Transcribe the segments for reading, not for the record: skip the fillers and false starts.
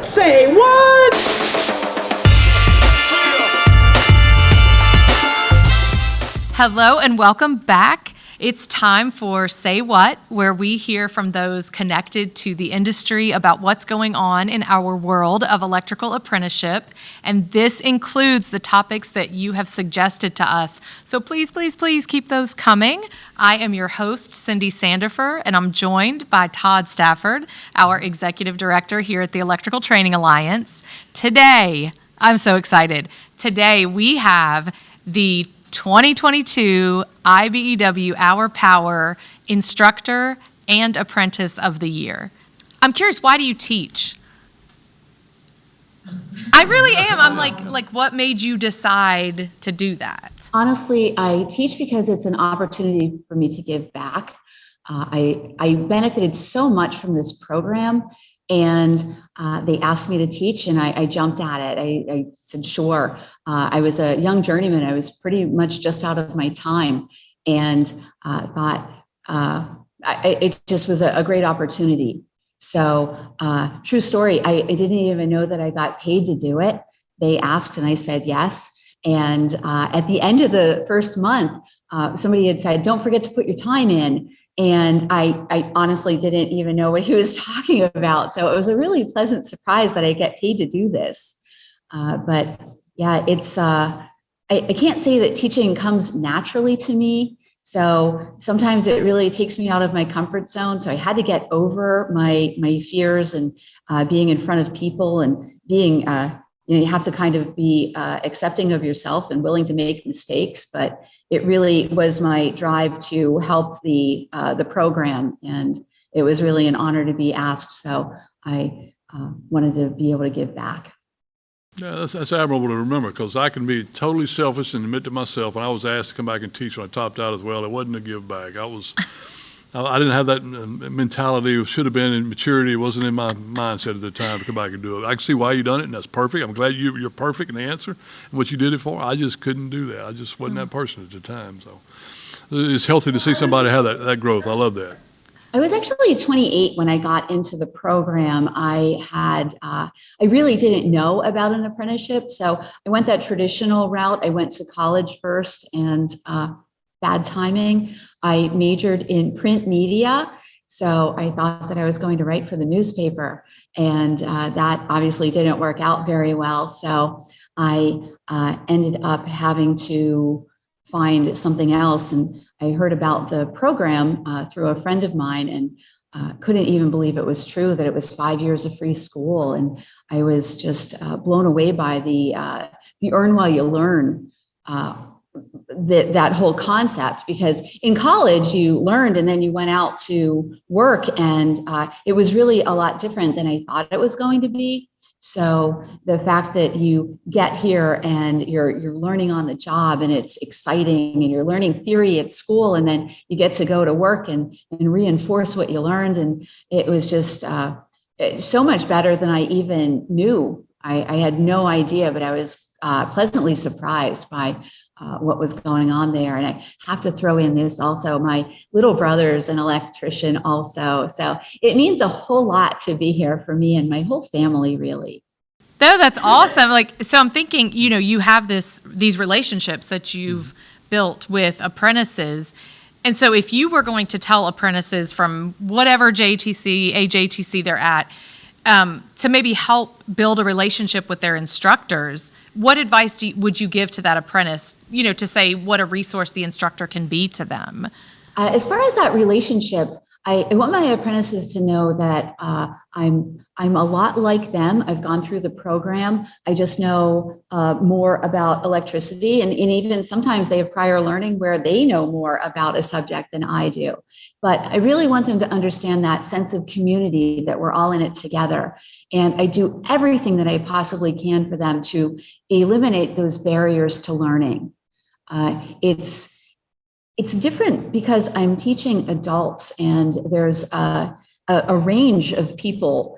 Say what? Hello and welcome back. It's time for Say What, where we hear from those connected to the industry about what's going on in our world of electrical apprenticeship. And this includes the topics that you have suggested to us. So please, please, please keep those coming. I am your host, Cindy Sandifer, and I'm joined by Todd Stafford, our Executive Director here at the Electrical Training Alliance. Today, I'm so excited. Today, we have the 2022 IBEW Our Power Instructor and Apprentice of the Year. I'm curious, why do you teach? I really am. I'm like, what made you decide to do that? Honestly, I teach because it's an opportunity for me to give back. I benefited so much from this program, and they asked me to teach, and I jumped at it. I said, sure. I was a young journeyman. I was pretty much just out of my time, and thought it just was a great opportunity. So true story, I didn't even know that I got paid to do it. They asked, and I said yes. And at the end of the first month, somebody had said, don't forget to put your time in. And I honestly didn't even know what he was talking about. So it was a really pleasant surprise that I get paid to do this. But yeah, it's, I can't say that teaching comes naturally to me. So sometimes it really takes me out of my comfort zone. So I had to get over my fears and being in front of people and being, you have to kind of be accepting of yourself and willing to make mistakes. But it really was my drive to help the program, and it was really an honor to be asked. So I wanted to be able to give back. Yeah, that's admirable to remember, because I can be totally selfish and admit to myself, when I was asked to come back and teach when I topped out as well, it wasn't a give back. I didn't have that mentality. It should have been in maturity. It wasn't in my mindset at the time to come back and do it. I can see why you done it, and that's perfect. I'm glad you're perfect in the answer and what you did it for. I just couldn't do that. I just wasn't that person at the time. So it's healthy to see somebody have that growth. I love that. I was actually 28 when I got into the program. I really didn't know about an apprenticeship. So I went that traditional route. I went to college first, and bad timing. I majored in print media. So I thought that I was going to write for the newspaper, and that obviously didn't work out very well. So I ended up having to find something else. And I heard about the program through a friend of mine, and couldn't even believe it was true that it was 5 years of free school. And I was just blown away by the earn while you learn that whole concept, because in college you learned and then you went out to work, and it was really a lot different than I thought it was going to be. So the fact that you get here and you're learning on the job, and it's exciting, and you're learning theory at school, and then you get to go to work and reinforce what you learned, and it was just so much better than I even knew. I had no idea, but I was pleasantly surprised by what was going on there. And I have to throw in this also, my little brother's an electrician also. So it means a whole lot to be here for me and my whole family, really. No, that's awesome. So I'm thinking, you have these relationships that you've built with apprentices. And so if you were going to tell apprentices from whatever AJTC they're at, to maybe help build a relationship with their instructors, what advice would you give to that apprentice, to say what a resource the instructor can be to them? As far as that relationship, I want my apprentices to know that I'm a lot like them. I've gone through the program. I just know more about electricity, and even sometimes they have prior learning where they know more about a subject than I do. But I really want them to understand that sense of community, that we're all in it together. And I do everything that I possibly can for them to eliminate those barriers to learning. It's different because I'm teaching adults, and there's a range of people.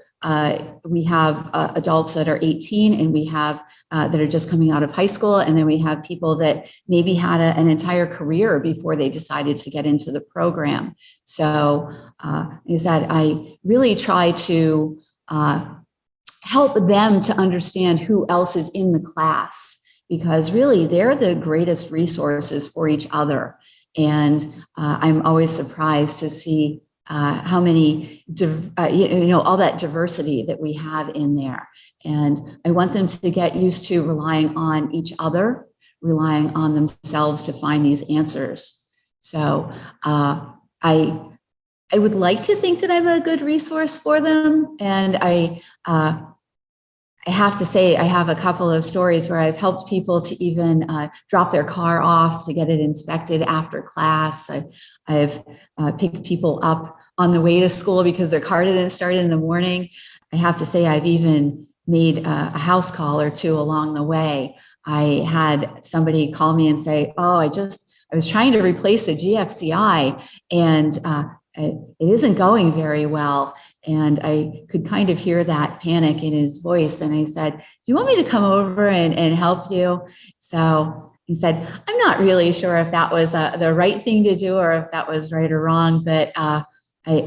We have adults that are 18, and we have that are just coming out of high school, and then we have people that maybe had an entire career before they decided to get into the program. So is that I really try to help them to understand who else is in the class, because really they're the greatest resources for each other. And I'm always surprised to see how many, all that diversity that we have in there. And I want them to get used to relying on each other, relying on themselves to find these answers. So I would like to think that I'm a good resource for them. And I have to say, I have a couple of stories where I've helped people to even drop their car off to get it inspected after class. I've picked people up on the way to school because their car didn't start in the morning. I have to say, I've even made a house call or two along the way. I had somebody call me and say, oh, I was trying to replace a GFCI and it isn't going very well. And I could kind of hear that panic in his voice. And I said, do you want me to come over and help you? So he said, I'm not really sure if that was the right thing to do or if that was right or wrong, but I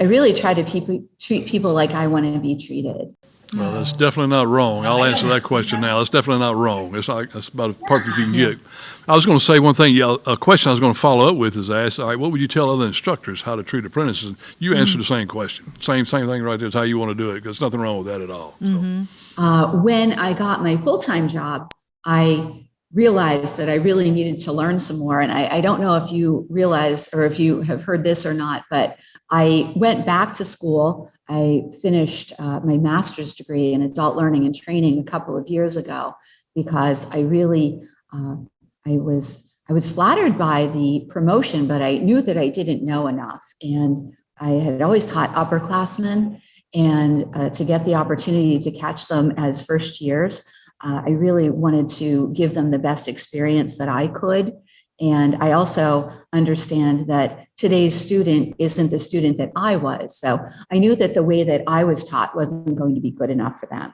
really try to treat people like I want to be treated. Well, that's definitely not wrong. I'll answer that question now. That's definitely not wrong. That's about as perfect as you can get. I was going to say one thing. A question I was going to follow up with is ask, all right, what would you tell other instructors how to treat apprentices? And you answered the same question. Same thing right there is how you want to do it. There's nothing wrong with that at all. So. When I got my full-time job, I realized that I really needed to learn some more. And I don't know if you realize or if you have heard this or not, but I went back to school. I finished my master's degree in adult learning and training a couple of years ago because I really, I was flattered by the promotion, but I knew that I didn't know enough. And I had always taught upperclassmen, and to get the opportunity to catch them as first years, I really wanted to give them the best experience that I could. And I also understand that today's student isn't the student that I was. So I knew that the way that I was taught wasn't going to be good enough for them.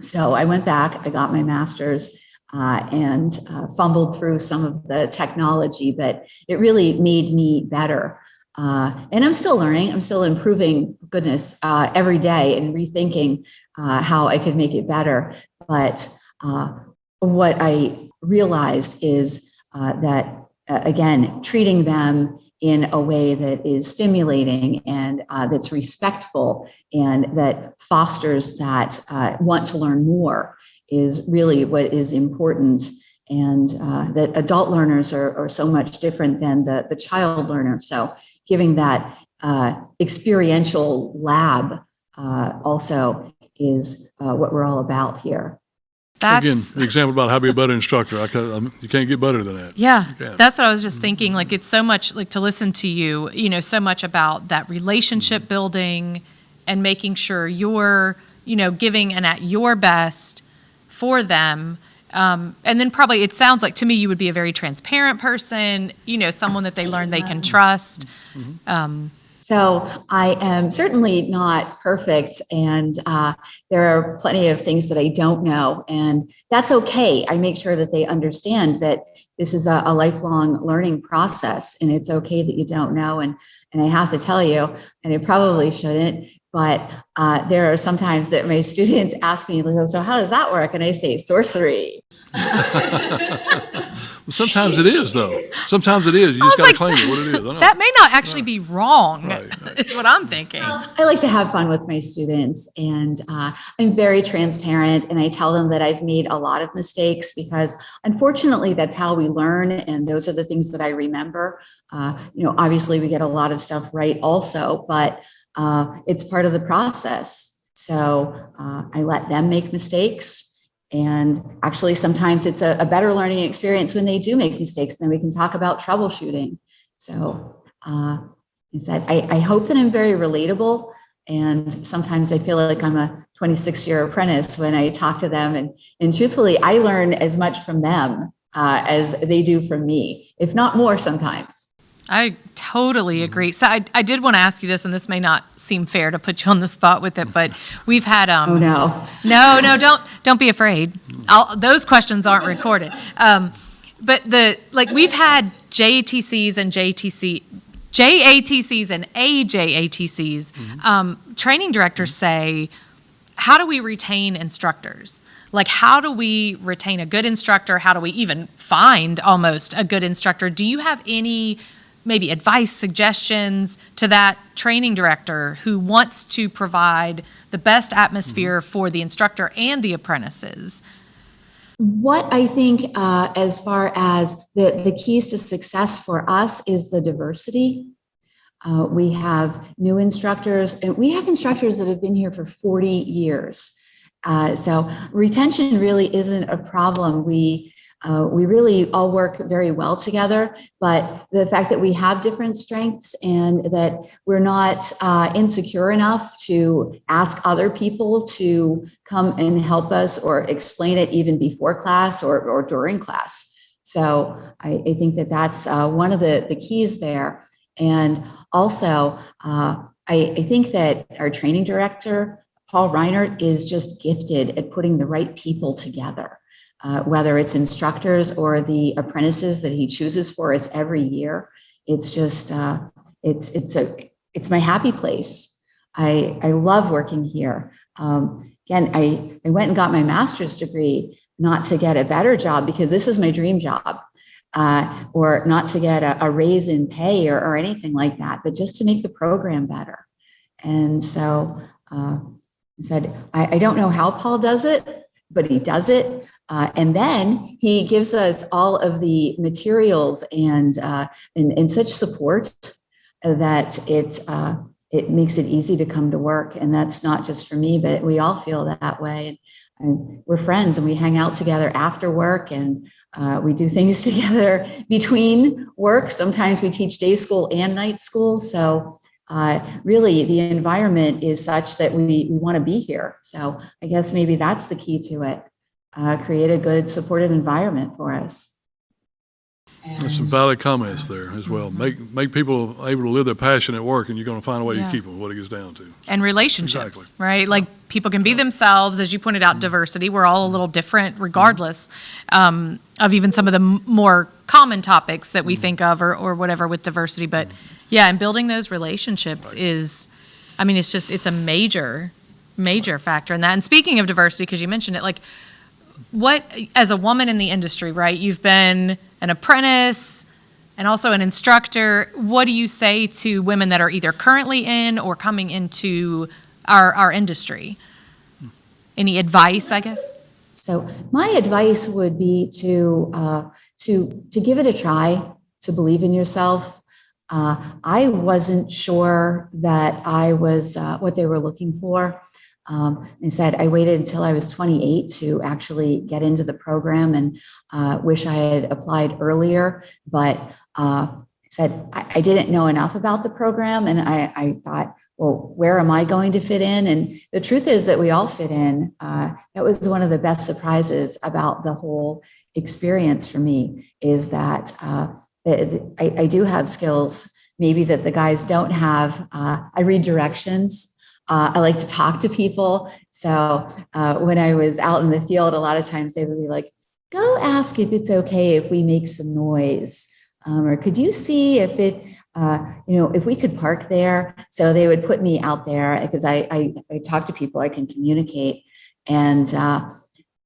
So I went back, I got my master's and fumbled through some of the technology, but it really made me better. And I'm still learning, I'm still improving, goodness, every day and rethinking how I could make it better. But what I realized is that, again, treating them in a way that is stimulating and that's respectful and that fosters that want to learn more is really what is important. And that adult learners are so much different than the child learner. So giving that experiential lab also is what we're all about here. Again, the example about how to be a better instructor, you can't get better than that. Yeah, that's what I was just thinking. Like, it's so much, like, to listen to you, so much about that relationship building and making sure you're, giving and at your best for them. And then probably, it sounds like to me, you would be a very transparent person, someone that they learn they can trust. So I am certainly not perfect, and there are plenty of things that I don't know, and that's okay. I make sure that they understand that this is a lifelong learning process, and it's okay that you don't know. And I have to tell you, and I probably shouldn't, but there are sometimes that my students ask me, so how does that work? And I say, sorcery. Well, sometimes it is, though. Sometimes it is. You just got to claim it, what it is. That may not actually be wrong. Right. It's what I'm thinking. I like to have fun with my students, and I'm very transparent, and I tell them that I've made a lot of mistakes because unfortunately that's how we learn, and those are the things that I remember. Obviously we get a lot of stuff right also, but it's part of the process. So I let them make mistakes. And actually, sometimes it's a better learning experience when they do make mistakes. Then we can talk about troubleshooting. So I hope that I'm very relatable. And sometimes I feel like I'm a 26-year apprentice when I talk to them. And truthfully, I learn as much from them as they do from me, if not more sometimes. I totally agree. So I did want to ask you this, and this may not seem fair to put you on the spot with it, but we've had oh no, don't be afraid. Those questions aren't recorded. But we've had JATCs and JATCs and AJATCs. Training directors say, how do we retain instructors? Like, how do we retain a good instructor? How do we even find almost a good instructor? Do you have any maybe advice, suggestions to that training director who wants to provide the best atmosphere for the instructor and the apprentices? What I think, as far as the keys to success for us, is the diversity. We have new instructors, and we have instructors that have been here for 40 years. So retention really isn't a problem. We really all work very well together, but the fact that we have different strengths and that we're not insecure enough to ask other people to come and help us or explain it even before class or during class. So I think that that's one of the keys there. And also, I think that our training director, Paul Reinert, is just gifted at putting the right people together. Whether it's instructors or the apprentices that he chooses for us every year, it's just it's my happy place. I love working here. Again, I went and got my master's degree not to get a better job, because this is my dream job, or not to get a raise in pay or anything like that, but just to make the program better. And so I said, I don't know how Paul does it, but he does it. And then he gives us all of the materials and such support that it makes it easy to come to work. And that's not just for me, but we all feel that way. And we're friends, and we hang out together after work, and we do things together between work. Sometimes we teach day school and night school. So really, the environment is such that we want to be here. So I guess maybe that's the key to it. Create a good supportive environment for us. There's some valid comments there as well. Make people able to live their passion at work, and you're going to find a way to keep them, what it gets down to. And relationships, Exactly. right? Like, people can be themselves, as you pointed out, diversity. We're all a little different regardless of even some of the more common topics that we think of or whatever with diversity. But yeah, and building those relationships is, I mean, it's a major factor in that. And speaking of diversity, because you mentioned it, like, what, as a woman in the industry, right, you've been an apprentice and also an instructor, what do you say to women that are either currently in or coming into our industry? Any advice, I guess? So my advice would be to give it a try, to believe in yourself. I wasn't sure that I was what they were looking for. Instead, I waited until I was 28 to actually get into the program, and wish I had applied earlier. But said I didn't know enough about the program, and I thought, well, where am I going to fit in? And the truth is that we all fit in. That was one of the best surprises about the whole experience for me, is that I do have skills maybe that the guys don't have. I read directions. I like to talk to people. So when I was out in the field, a lot of times they would be like, go ask if it's okay if we make some noise. Or could you see if it, if we could park there? So they would put me out there, because I talk to people, I can communicate. And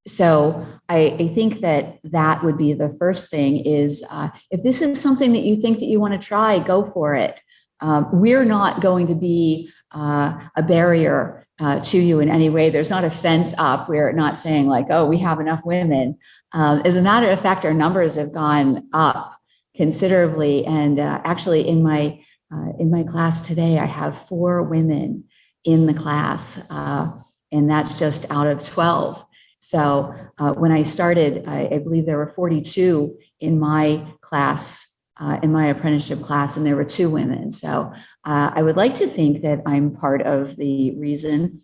so I think that would be the first thing is, if this is something that you think that you want to try, go for it. We're not going to be a barrier to you in any way. There's not a fence up. We're not saying like, oh, we have enough women. As a matter of fact, our numbers have gone up considerably. And actually, in my class today, I have 4 women in the class, and that's just out of 12. So when I started, I believe there were 42 in my class. In my apprenticeship class, and there were 2 women. So I would like to think that I'm part of the reason,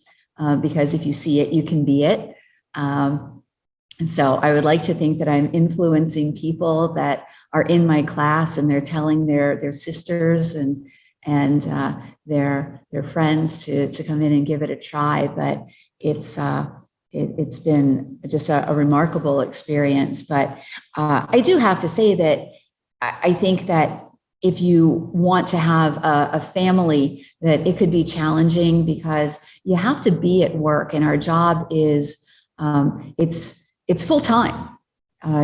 because if you see it, you can be it. And so I would like to think that I'm influencing people that are in my class, and they're telling their sisters and their friends to come in and give it a try. But it's been just a remarkable experience. But I do have to say that I think that if you want to have a family, that it could be challenging because you have to be at work, and our job is it's full time.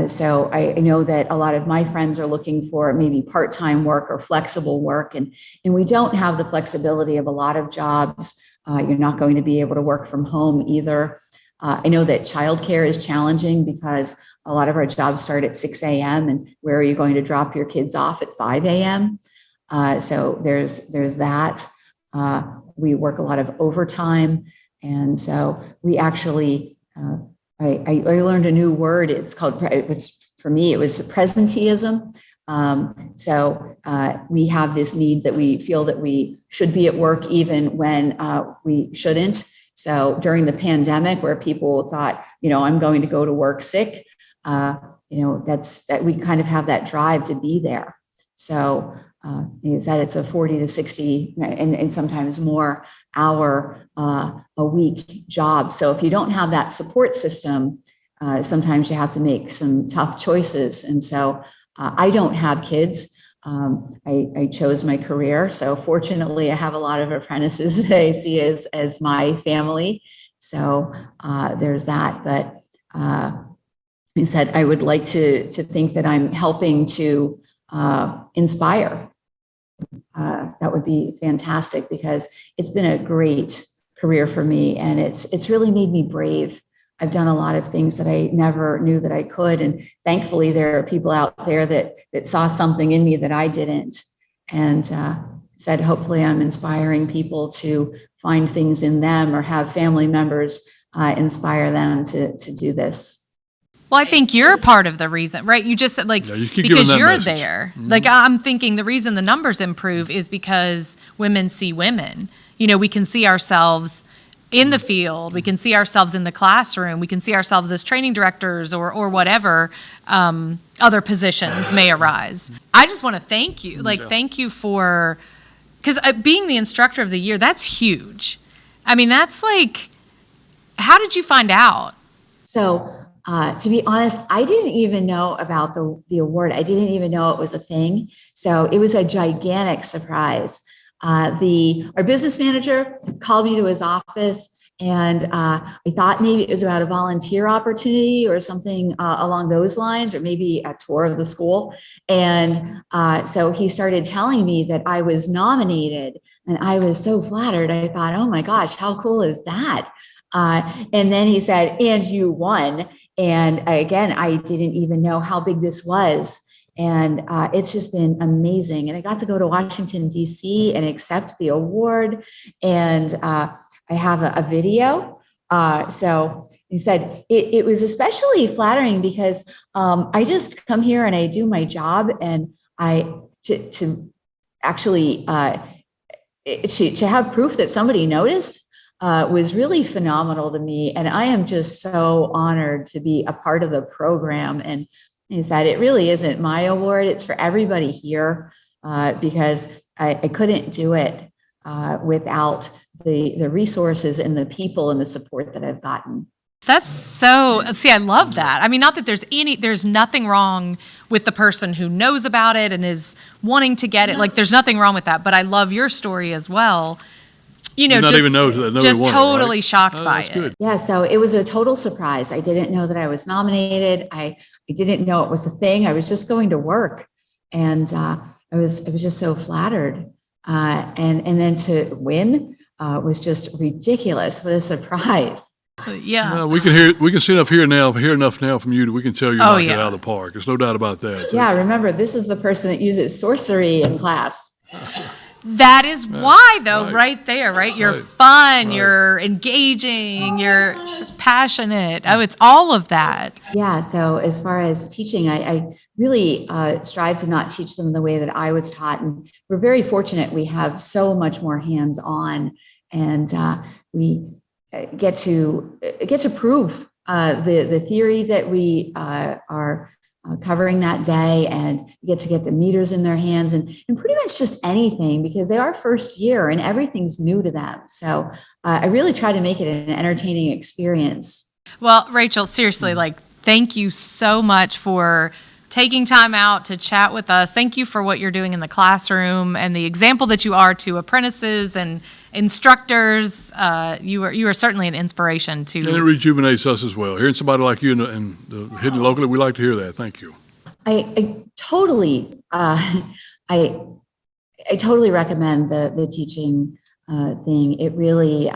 So I know that a lot of my friends are looking for maybe part-time work or flexible work, and we don't have the flexibility of a lot of jobs. You're not going to be able to work from home either. I know that childcare is challenging because a lot of our jobs start at 6 a.m. and where are you going to drop your kids off at 5 a.m.? So there's that. We work a lot of overtime, and so we actually. I learned a new word. For me, it was presenteeism. So we have this need that we feel that we should be at work even when we shouldn't. So during the pandemic, where people thought, I'm going to go to work sick, that we kind of have that drive to be there. So is that it's a 40 to 60 and sometimes more hour a week job. So if you don't have that support system, sometimes you have to make some tough choices. And so I don't have kids. I chose my career. So fortunately, I have a lot of apprentices that I see as my family. So there's that. But I said I would like to think that I'm helping to inspire. That would be fantastic because it's been a great career for me, and it's really made me brave. I've done a lot of things that I never knew that I could, and thankfully there are people out there that saw something in me that I didn't, and said hopefully I'm inspiring people to find things in them or have family members inspire them to do this. Well, I think you're part of the reason, right? You just said, because you're message. There. Mm-hmm. Like, I'm thinking the reason the numbers improve is because women see women. We can see ourselves in the field. We can see ourselves in the classroom. We can see ourselves as training directors or whatever other positions may arise. I just want to thank you. Thank you for, because being the instructor of the year, that's huge. I mean, that's how did you find out? So, to be honest, I didn't even know about the award. I didn't even know it was a thing. So it was a gigantic surprise. Our business manager called me to his office, and I thought maybe it was about a volunteer opportunity or something along those lines, or maybe a tour of the school. And so he started telling me that I was nominated, and I was so flattered. I thought, oh my gosh, how cool is that? And then he said, and you won. And again, I didn't even know how big this was. And it's just been amazing. And I got to go to Washington, D.C. and accept the award. And I have a video. So he said it was especially flattering because I just come here and I do my job. And to actually to have proof that somebody noticed was really phenomenal to me. And I am just so honored to be a part of the program. And he said, it really isn't my award. It's for everybody here because I couldn't do it without the resources and the people and the support that I've gotten. I love that. I mean, not that there's nothing wrong with the person who knows about it and is wanting to get it. There's nothing wrong with that. But I love your story as well. Just totally right? Shocked by it. Good. Yeah, so it was a total surprise. I didn't know that I was nominated. I didn't know it was a thing. I was just going to work, and I was just so flattered. And then to win was just ridiculous. What a surprise! Yeah. Well, we can see hear enough now from you that we can tell you knocked it out of the park. There's no doubt about that. So. Yeah, remember, this is the person that uses sorcery in class. That is why, though, right there, right? You're fun, you're engaging, you're passionate. Oh, it's all of that. Yeah, so as far as teaching, I really strive to not teach them the way that I was taught. And we're very fortunate we have so much more hands-on, and we get to prove the theory that we are covering that day, and get the meters in their hands and pretty much just anything, because they are first year and everything's new to them. So I really try to make it an entertaining experience. Well, Rachel, seriously, thank you so much for taking time out to chat with us. Thank you for what you're doing in the classroom and the example that you are to apprentices and instructors. You are certainly an inspiration to. And it rejuvenates us as well. Hearing somebody like you and hidden locally, we like to hear that. Thank you. I totally, I totally recommend the teaching thing. It really,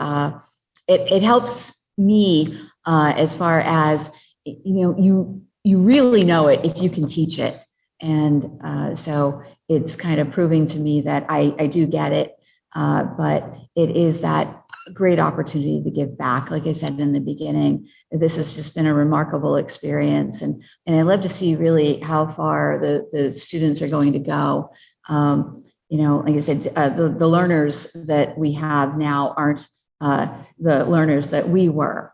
it helps me as far as, you really know it if you can teach it. And so it's kind of proving to me that I do get it, but it is that great opportunity to give back. Like I said in the beginning, this has just been a remarkable experience. And I love to see really how far the students are going to go. Like I said, the learners that we have now aren't the learners that we were.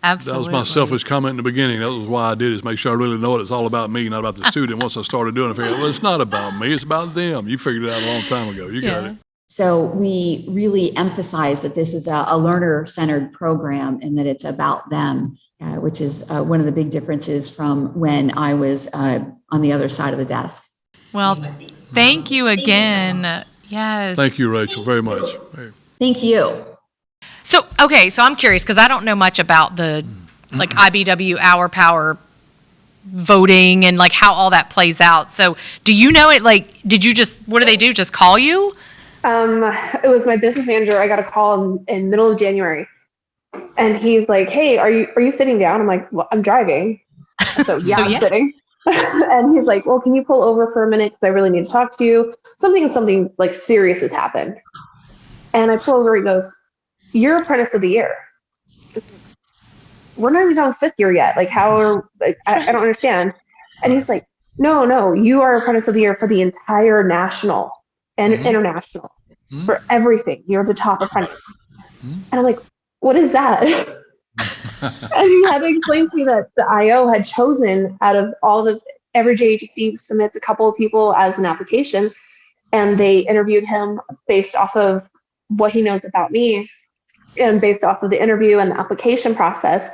Absolutely. That was my selfish comment in the beginning. That was why I did it, is make sure I really know it's all about me, not about the student. Once I started doing it, I figured, well, it's not about me, it's about them. You figured it out a long time ago. You got it. So we really emphasize that this is a learner-centered program and that it's about them, which is one of the big differences from when I was on the other side of the desk. Well, thank you again. Yes. Thank you, Rachel, very much. Thank you. So I'm curious because I don't know much about the like IBEW hour power voting and like how all that plays out. So do you know it? Like, what do they do? Just call you? It was my business manager. I got a call in middle of January, and he's like, "Hey, are you sitting down?" I'm like, "Well, I'm driving." So yeah, I'm sitting. And he's like, "Well, can you pull over for a minute? Because I really need to talk to you. Something like serious has happened." And I pull over. He goes, "You're Apprentice of the Year." We're not even done with 5th year yet. Like, I don't understand. And he's like, no, you are Apprentice of the Year for the entire national and international, for everything. You're the top apprentice. And I'm like, what is that? And he had to explain to me that the IO had chosen out of every JATC submits a couple of people as an application, and they interviewed him based off of what he knows about me and based off of the interview and the application process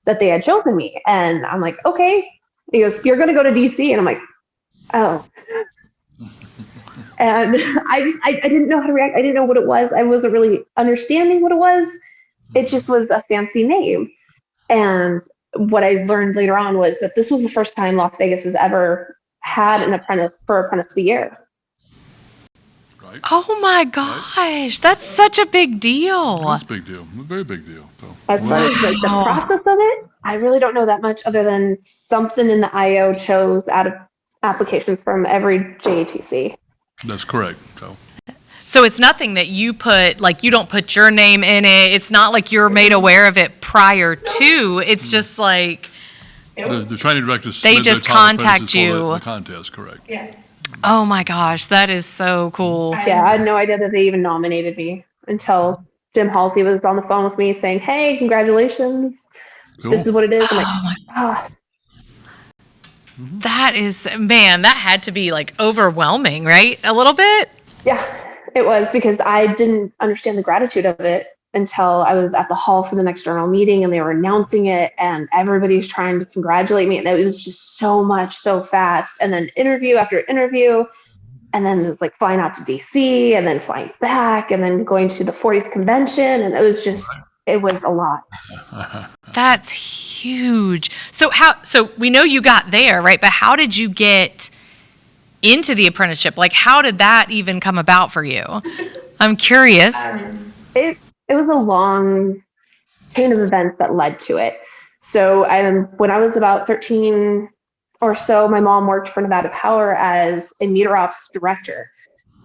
that they had chosen me. And I'm like, okay. He goes, "You're going to go to DC." And I'm like, oh. And I didn't know how to react. I didn't know what it was. I wasn't really understanding what it was. It just was a fancy name. And what I learned later on was that this was the first time Las Vegas has ever had an apprentice for Apprentice of the Year. Right. Oh my gosh, that's such a big deal. That's a big deal. A very big deal. So, as far as like the process of it, I really don't know that much other than something in the IO chose out of applications from every JATC. That's correct. So it's nothing that you put, like you don't put your name in it. It's not like you're made aware of it prior to. It's just like the training directors, they just contact you. The contest, correct? Yeah. Oh my gosh, that is so cool. Yeah, I had no idea that they even nominated me until Jim Halsey was on the phone with me saying, "Hey, congratulations. Cool. This is what it is." I'm like, oh. That is, man, that had to be like overwhelming, right? A little bit? Yeah, it was, because I didn't understand the gratitude of it until I was at the hall for the next journal meeting and they were announcing it and everybody's trying to congratulate me. And it was just so much, so fast. And then interview after interview. And then it was like flying out to DC and then flying back and then going to the 40th convention. And it was a lot. That's huge. So we know you got there, right? But how did you get into the apprenticeship? Like, how did that even come about for you? I'm curious. It was a long chain of events that led to it. So when I was about 13 or so, my mom worked for Nevada Power as a meter ops director.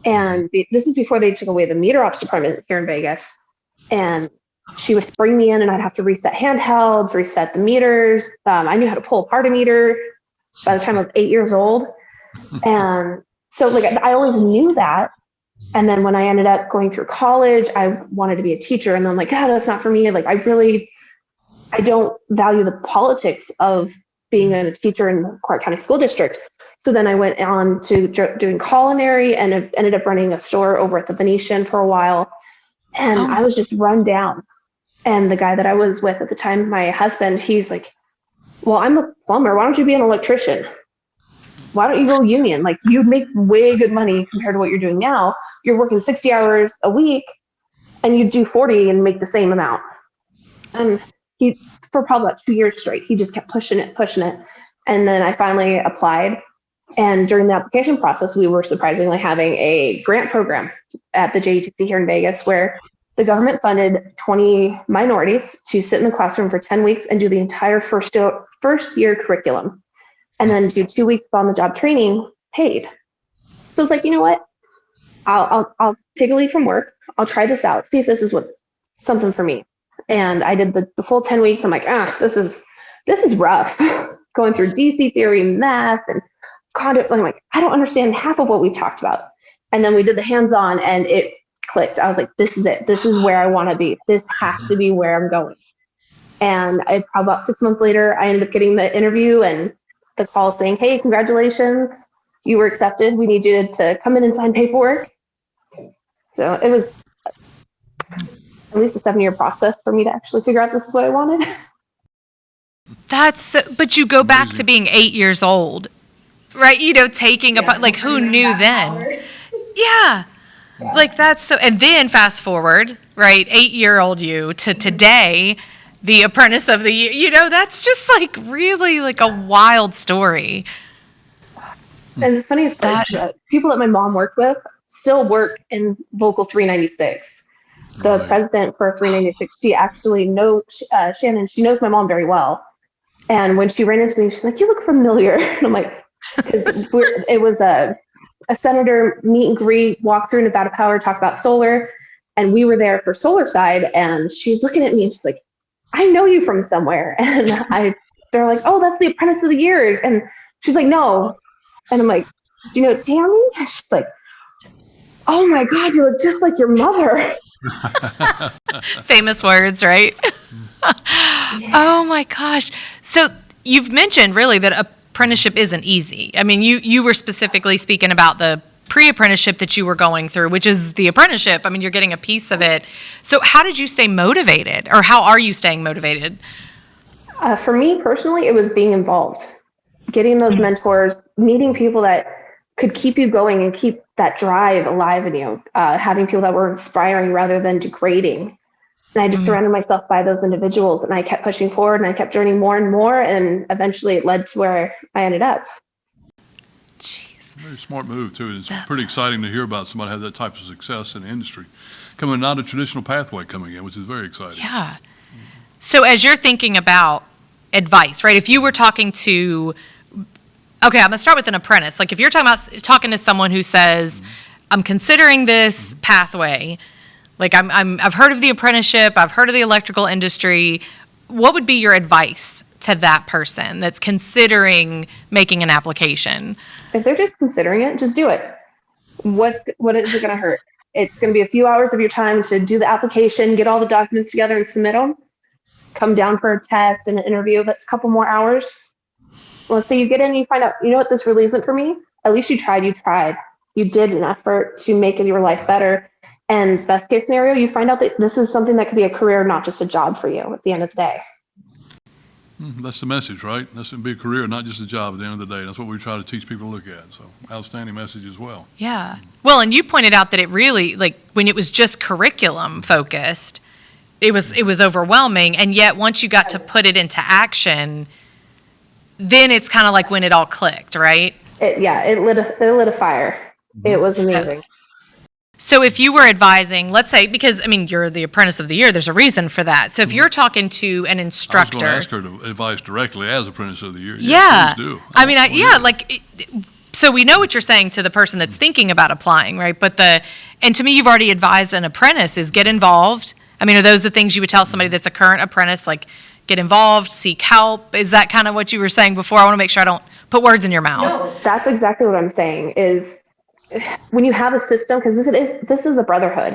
And this is before they took away the meter ops department here in Vegas. And she would bring me in and I'd have to reset handhelds, reset the meters. I knew how to pull apart a meter by the time I was 8 years old. And so like I always knew that. And then when I ended up going through college, I wanted to be a teacher. And I'm like, that's not for me. Like, I don't value the politics of being a teacher in the Clark County School District. So then I went on to doing culinary and ended up running a store over at the Venetian for a while. And I was just run down. And the guy that I was with at the time, my husband, he's like, "Well, I'm a plumber. Why don't you be an electrician?" why don't you go union? Like, you make way good money compared to what you're doing now. You're working 60 hours a week and you do 40 and make the same amount. And he, for probably about 2 years straight, he just kept pushing it. And then I finally applied. And during the application process, we were surprisingly having a grant program at the JETC here in Vegas where the government funded 20 minorities to sit in the classroom for 10 weeks and do the entire first year curriculum, and then do 2 weeks on the job training paid. So it's like, you know what? I'll take a leave from work. I'll try this out, see if this is something for me. And I did the full 10 weeks. I'm like, this is rough. Going through DC theory, math, and conduct. I'm like, I don't understand half of what we talked about. And then we did the hands-on, and it clicked. I was like, this is it. This is where I want to be. This has to be where I'm going. And probably about 6 months later, I ended up getting the interview and the call saying, hey, congratulations, you were accepted. We need you to come in and sign paperwork. So it was at least a 7-year process for me to actually figure out this is what I wanted. But you go back to being 8 years old, right? Taking like, who knew then? Yeah. Like, that's so, and then fast forward, right? 8-year-old you to today, the Apprentice of the Year, that's just like really like a wild story. And the funniest part is that people that my mom worked with still work in Local 396. The president for 396, she actually knows, Shannon, she knows my mom very well. And when she ran into me, she's like, you look familiar. And I'm like, because it was a senator meet and greet, walk through Nevada Power, talk about solar. And we were there for solar side. And she's looking at me and she's like, I know you from somewhere. And they're like, oh, that's the Apprentice of the Year. And she's like, no. And I'm like, do you know Tammy? And she's like, oh my God, you look just like your mother. Famous words, right? Yeah. Oh my gosh. So you've mentioned really that apprenticeship isn't easy. I mean, you were specifically speaking about the pre-apprenticeship that you were going through, which is the apprenticeship. I mean, you're getting a piece of it. So how did you stay motivated, or how are you staying motivated? For me personally, it was being involved, getting those mentors, meeting people that could keep you going and keep that drive alive in you, having people that were inspiring rather than degrading. And I just surrounded myself by those individuals, and I kept pushing forward, and I kept learning more and more, and eventually it led to where I ended up. Jeez. Very smart move, too. It's pretty exciting to hear about somebody have that type of success in the industry. Coming not a traditional pathway coming in, which is very exciting. Yeah. So as you're thinking about advice, right, if you were talking to, okay, I'm going to start with an apprentice. Like, if you're talking to someone who says, I'm considering this pathway, like I've heard of the apprenticeship, I've heard of the electrical industry, what would be your advice to that person that's considering making an application? If they're just considering it, just do it. What is it going to hurt? It's going to be a few hours of your time to do the application, get all the documents together and submit them. Come down for a test and an interview. That's a couple more hours. Let's say you get in and you find out, you know what, this really isn't for me. At least you tried. You did an effort to make your life better. And best case scenario, you find out that this is something that could be a career, not just a job for you at the end of the day. That's the message, right? That's to be a career, not just a job at the end of the day. That's what we try to teach people to look at. So outstanding message as well. Yeah. Well, and you pointed out that it really, like, when it was just curriculum focused, it was overwhelming. And yet once you got to put it into action, then it's kind of like when it all clicked, right? It lit a fire. It was amazing. So if you were advising, let's say, because, I mean, you're the Apprentice of the Year, there's a reason for that. So if you're talking to an instructor. I was going to ask her to advise directly as Apprentice of the Year. Yeah. Please do. I mean, so we know what you're saying to the person that's thinking about applying, right? And to me, you've already advised an apprentice is get involved. I mean, are those the things you would tell somebody that's a current apprentice, like get involved, seek help? Is that kind of what you were saying before? I want to make sure I don't put words in your mouth. No, that's exactly what I'm saying is when you have a system, because this is a brotherhood.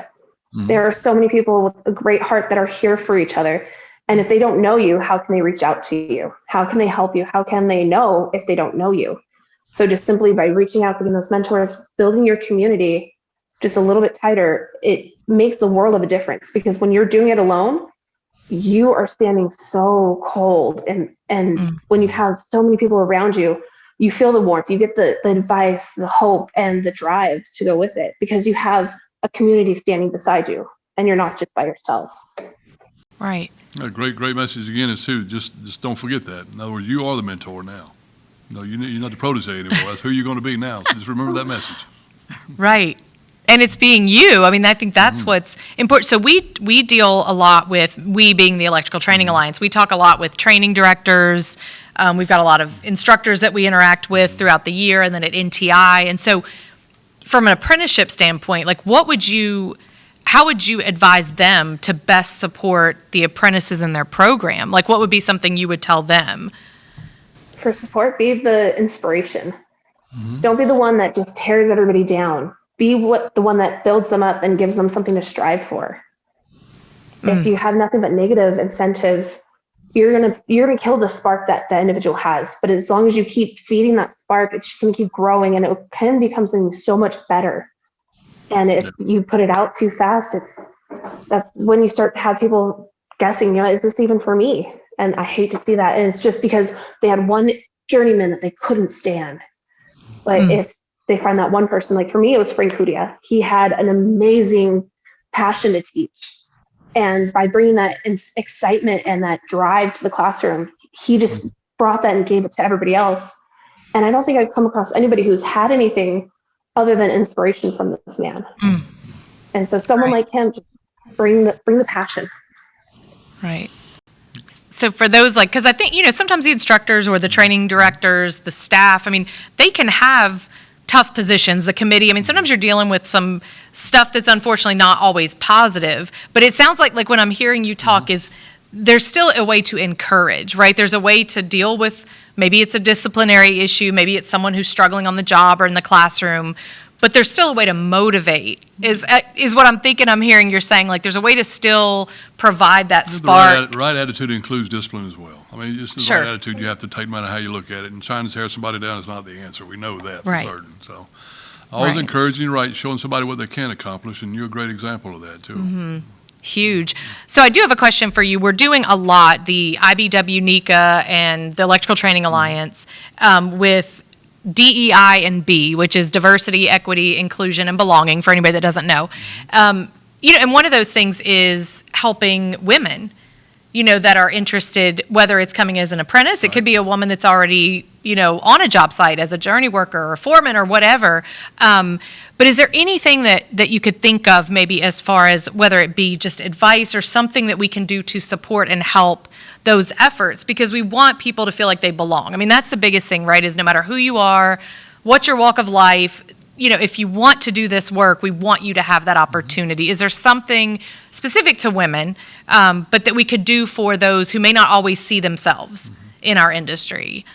Mm-hmm. There are so many people with a great heart that are here for each other. And if they don't know you, how can they reach out to you? How can they help you? How can they know if they don't know you? So just simply by reaching out, getting those mentors, building your community just a little bit tighter, it makes the world of a difference. Because when you're doing it alone, you are standing so cold. And when you have so many people around you you feel the warmth, you get the advice, the hope, and the drive to go with it because you have a community standing beside you and you're not just by yourself. Right. A great message again is too, just don't forget that. In other words, you are the mentor now. No, you're not the protege anymore. That's who you're going to be now. So just remember that message. Right. And it's being you. I mean, I think that's what's important. So we deal a lot with, we being the Electrical Training Alliance, we talk a lot with training directors. We've got a lot of instructors that we interact with throughout the year and then at NTI. And so from an apprenticeship standpoint, like how would you advise them to best support the apprentices in their program? Like what would be something you would tell them? For support, be the inspiration. Don't be the one that just tears everybody down. Be the one that builds them up and gives them something to strive for. If you have nothing but negative incentives, you're gonna kill the spark that the individual has. But as long as you keep feeding that spark, it's just gonna keep growing, and it can become something so much better. And if you put it out too fast, that's when you start to have people guessing, is this even for me? And I hate to see that. And it's just because they had one journeyman that they couldn't stand. But if they find that one person, like for me, it was Frank Hudia. He had an amazing passion to teach. And by bringing that excitement and that drive to the classroom, he just brought that and gave it to everybody else. And I don't think I've come across anybody who's had anything other than inspiration from this man. And so someone like him, just bring the passion. Right. So for those, like, because I think, sometimes the instructors or the training directors, the staff, I mean, they can have tough positions, the committee. I mean, sometimes you're dealing with some stuff that's unfortunately not always positive, but it sounds like when I'm hearing you talk is there's still a way to encourage, right? There's a way to deal with, maybe it's a disciplinary issue, maybe it's someone who's struggling on the job or in the classroom, but there's still a way to motivate, is what I'm thinking I'm hearing you're saying. Like, there's a way to still provide that spark. The right attitude includes discipline as well. I mean, it's the right attitude you have to take, no matter how you look at it. And trying to tear somebody down is not the answer. We know that for certain. So always encouraging, showing somebody what they can accomplish, and you're a great example of that, too. Huge. So I do have a question for you. We're doing a lot, the IBEW, NECA, and the Electrical Training Alliance, with DEI and B, which is diversity, equity, inclusion, and belonging, for anybody that doesn't know. And one of those things is helping women, that are interested, whether it's coming as an apprentice, it could be a woman that's already, on a job site as a journey worker or foreman or whatever. But is there anything that you could think of, maybe as far as whether it be just advice or something that we can do to support and help those efforts? Because we want people to feel like they belong. I mean, that's the biggest thing, right? Is no matter who you are, what's your walk of life, if you want to do this work, we want you to have that opportunity. Is there something specific to women, but that we could do for those who may not always see themselves in our industry?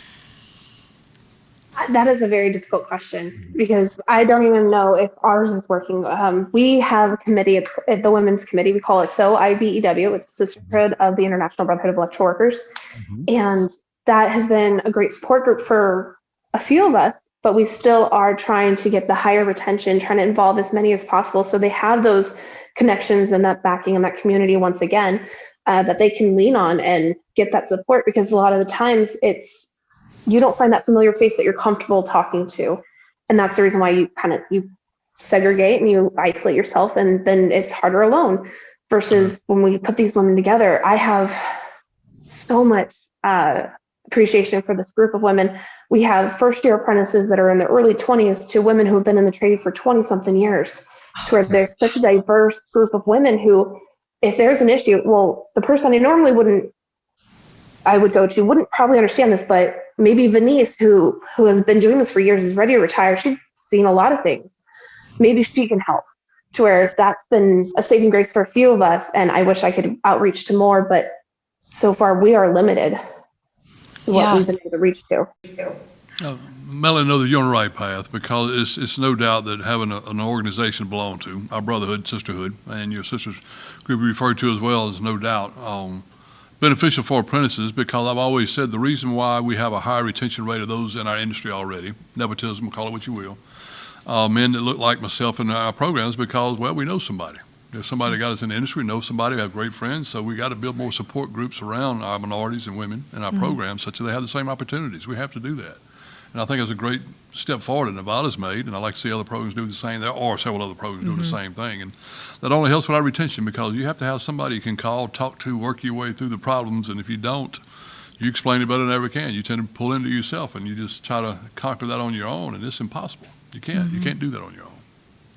That is a very difficult question because I don't even know if ours is working. We have a committee, it's the Women's Committee, we call it IBEW, it's the Sisterhood of the International Brotherhood of Electrical Workers. And that has been a great support group for a few of us, but we still are trying to get the higher retention, trying to involve as many as possible so they have those connections and that backing and that community once again, that they can lean on and get that support, because a lot of the times you don't find that familiar face that you're comfortable talking to. And that's the reason why you segregate and you isolate yourself, and then it's harder alone. Versus when we put these women together, I have so much appreciation for this group of women. We have first-year apprentices that are in their early 20s to women who have been in the trade for 20-something years, to where there's such a diverse group of women who, if there's an issue, well, the person I would go to wouldn't probably understand this, but maybe Venice, who has been doing this for years, is ready to retire. She's seen a lot of things. Maybe she can help, to where that's been a saving grace for a few of us. And I wish I could outreach to more, but so far we are limited to what we've been able to reach to. Melanie, know that you're on the right path, because it's no doubt that having an organization to belong to, our brotherhood, sisterhood, and your sister's group you referred to as well, is no doubt beneficial for apprentices, because I've always said the reason why we have a higher retention rate of those in our industry already, nepotism, call it what you will, men that look like myself in our programs, because, well, we know somebody. There's somebody that got us in the industry, know somebody, we have great friends, so we got to build more support groups around our minorities and women in our programs, such that they have the same opportunities. We have to do that. And I think it's a great step forward that Nevada's made, and I like to see other programs do the same. There are several other programs doing the same thing, and that only helps with our retention, because you have to have somebody you can call, talk to, work your way through the problems, and if you don't, you explain it better than ever can. You tend to pull into yourself, and you just try to conquer that on your own, and it's impossible. You can't. You can't do that on your own.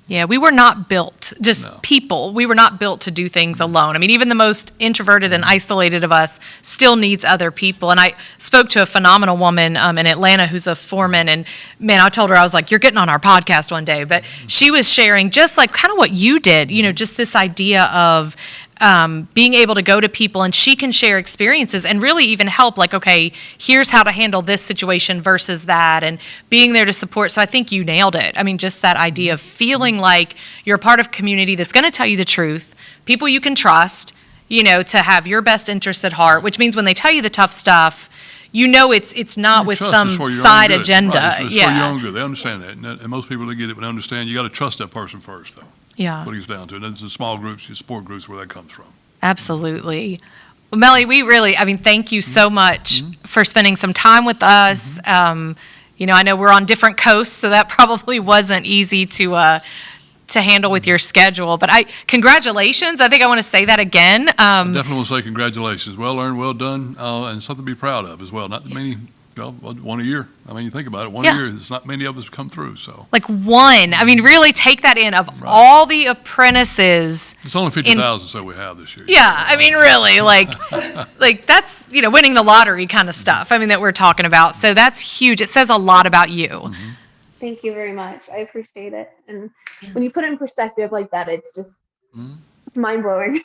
Yeah, we were not built, just No. people, we were not built to do things alone. I mean, even the most introverted and isolated of us still needs other people. And I spoke to a phenomenal woman in Atlanta who's a foreman, and man, I told her, I was like, you're getting on our podcast one day. But she was sharing just like kind of what you did, you know, just this idea of being able to go to people and she can share experiences and really even help, like, okay, here's how to handle this situation versus that, and being there to support. So I think you nailed it. I mean, just that idea of feeling like you're a part of a community that's going to tell you the truth, people you can trust, you know, to have your best interests at heart, which means when they tell you the tough stuff, you know it's not with Trust some is for your own side good. agenda. Right. It's for Yeah. your own good. They understand that. And most people that get it would understand you got to trust that person first, though. Yeah. What it gets down to. And it's the small groups, your support groups, where that comes from. Absolutely. Well, Melly, thank you so much for spending some time with us. You know, I know we're on different coasts, so that probably wasn't easy to handle with your schedule. But congratulations. I think I want to say that again. I definitely want to say congratulations. Well earned, well done, and something to be proud of as well. Not many, well, one a year. I mean, you think about it, one a year, there's not many of us come through, so. Like one. I mean, really take that in. Of all the apprentices. It's only 50,000 so we have this year. Yeah, I mean, really, like that's, you know, winning the lottery kind of stuff, I mean, that we're talking about. So that's huge. It says a lot about you. Thank you very much. I appreciate it. And when you put it in perspective like that, it's just it's mind blowing.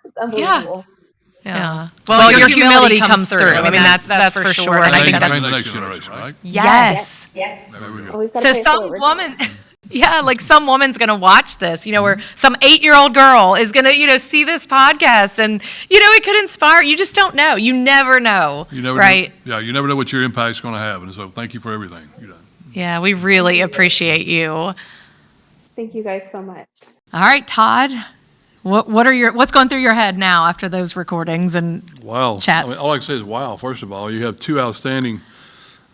It's unbelievable. Yeah. Well, your humility comes through. I mean, that's for sure. And I think Train that's the next generation, right? yes. Yes. There we go. Always gotta So pay it some forward. woman, like some woman's going to watch this, you know, or some 8-year-old girl is going to, you know, see this podcast and, you know, it could inspire. You just don't know. You never know. You never right? know, you never know what your impact's going to have. And so thank you for everything you've done. Yeah, we really appreciate you. Thank you guys so much. All right, Todd, what's going through your head now after those recordings and Wow. chats? I mean, all I can say is wow. First of all, you have 2 outstanding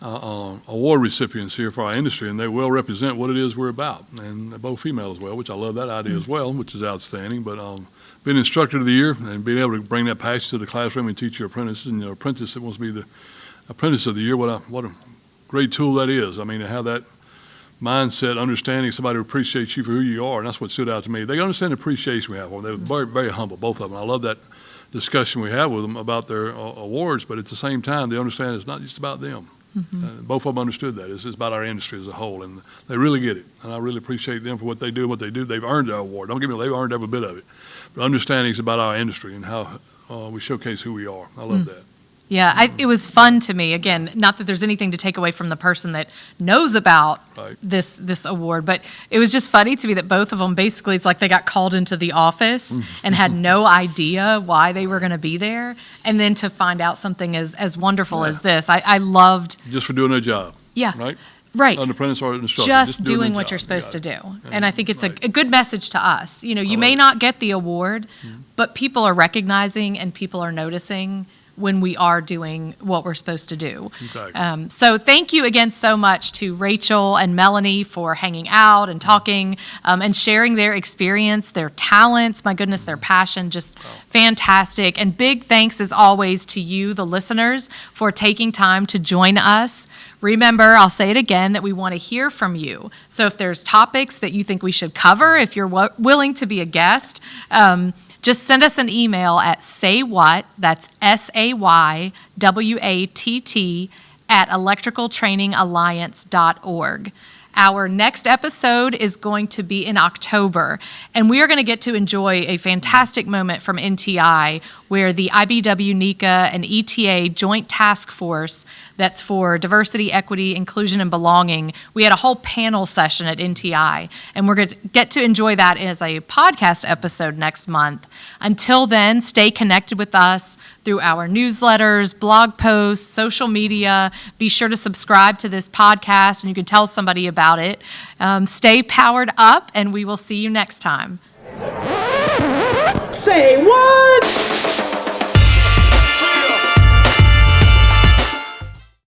award recipients here for our industry, and they well represent what it is we're about. And they're both female as well, which I love that idea as well, which is outstanding. But being Instructor of the Year and being able to bring that passion to the classroom and teach your apprentices, and your apprentice that wants to be the Apprentice of the Year, what a great tool that is. I mean, to have that mindset, understanding somebody who appreciates you for who you are, and that's what stood out to me. They understand the appreciation we have for them. They're very, very humble, both of them. I love that discussion we have with them about their awards, but at the same time, they understand it's not just about them. Both of them understood that. It's about our industry as a whole, and they really get it. And I really appreciate them for what they do and what they do. They've earned their award. Don't get me wrong, they've earned every bit of it. But understanding is about our industry and how we showcase who we are. I love that. Yeah, it was fun to me. Again, not that there's anything to take away from the person that knows about Right. this award, but it was just funny to me that both of them, basically, it's like they got called into the office and had no idea why they were going to be there, and then to find out something as wonderful as this. I loved, Just for doing their job, yeah, right? right. An apprentice or an instructor. Just doing doing their what job. you're supposed to You got do. it. And I think it's Right. a good message to us. You know, you may love it. not get the award, but people are recognizing and people are noticing when we are doing what we're supposed to do. Exactly. So thank you again so much to Rachel and Melanie for hanging out and talking and sharing their experience, their talents, my goodness, their passion, just fantastic. And big thanks as always to you, the listeners, for taking time to join us. Remember, I'll say it again, that we want to hear from you. So if there's topics that you think we should cover, if you're willing to be a guest, just send us an email at saywhat, that's SAYWATT, at electricaltrainingalliance.org. Our next episode is going to be in October, and we are going to get to enjoy a fantastic moment from NTI where the IBEW, NECA, and ETA Joint Task Force that's for diversity, equity, inclusion, and belonging, we had a whole panel session at NTI, and we're going to get to enjoy that as a podcast episode next month. Until then, stay connected with us through our newsletters, blog posts, social media. Be sure to subscribe to this podcast, and you can tell somebody about it. Stay powered up, and we will see you next time. Say what?